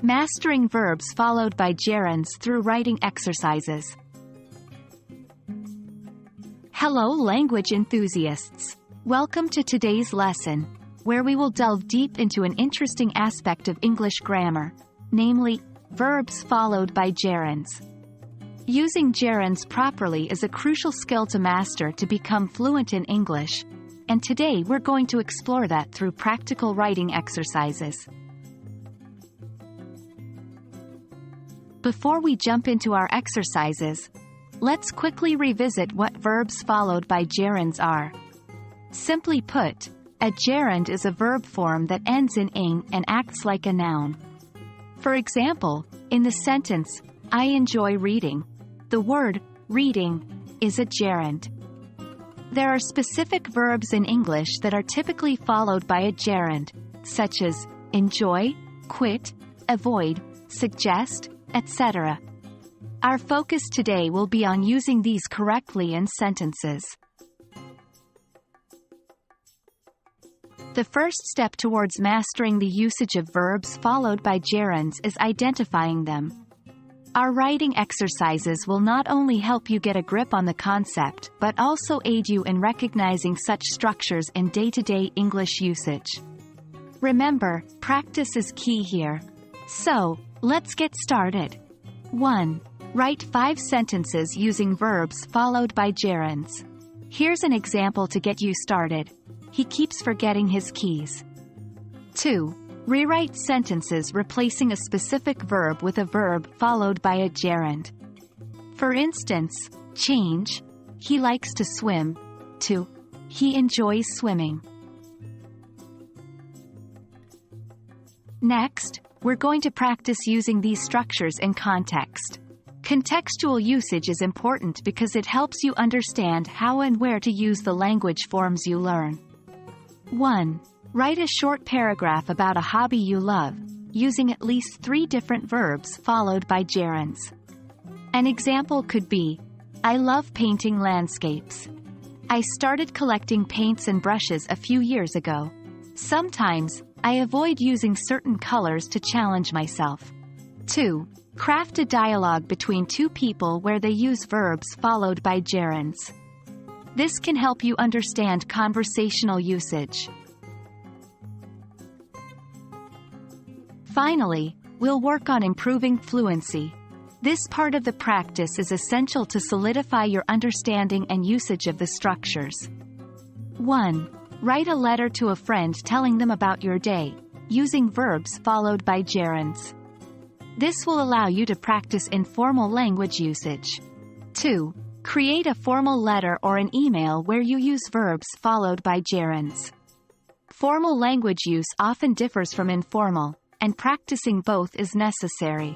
Mastering verbs followed by gerunds through writing exercises. Hello language enthusiasts! Welcome to today's lesson, where we will delve deep into an interesting aspect of English grammar, namely, verbs followed by gerunds. Using gerunds properly is a crucial skill to master to become fluent in English, and today we're going to explore that through practical writing exercises. Before we jump into our exercises, let's quickly revisit what verbs followed by gerunds are. Simply put, a gerund is a verb form that ends in ing and acts like a noun. For example, in the sentence, I enjoy reading, the word reading is a gerund. There are specific verbs in English that are typically followed by a gerund, such as enjoy, quit, avoid, suggest, etc. Our focus today will be on using these correctly in sentences. The first step towards mastering the usage of verbs followed by gerunds is identifying them. Our writing exercises will not only help you get a grip on the concept but also aid you in recognizing such structures in day-to-day English usage. Remember, practice is key here. So, let's get started. 1. Write 5 sentences using verbs followed by gerunds. Here's an example to get you started. He keeps forgetting his keys. 2. Rewrite sentences replacing a specific verb with a verb followed by a gerund. For instance, change, he likes to swim, to, he enjoys swimming. Next, we're going to practice using these structures in context. Contextual usage is important because it helps you understand how and where to use the language forms you learn. 1. Write a short paragraph about a hobby you love, using at least 3 different verbs followed by gerunds. An example could be, I love painting landscapes. I started collecting paints and brushes a few years ago. Sometimes, I avoid using certain colors to challenge myself. 2. Craft a dialogue between 2 people where they use verbs followed by gerunds. This can help you understand conversational usage. Finally, we'll work on improving fluency. This part of the practice is essential to solidify your understanding and usage of the structures. 1. Write a letter to a friend telling them about your day, using verbs followed by gerunds. This will allow you to practice informal language usage. 2. Create a formal letter or an email where you use verbs followed by gerunds. Formal language use often differs from informal, and practicing both is necessary.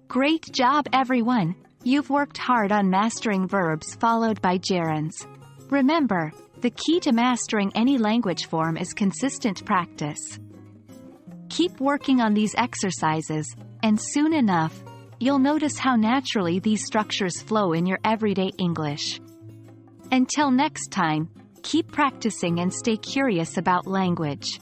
Great job, everyone! You've worked hard on mastering verbs followed by gerunds. Remember, the key to mastering any language form is consistent practice. Keep working on these exercises, and soon enough, you'll notice how naturally these structures flow in your everyday English. Until next time, keep practicing and stay curious about language.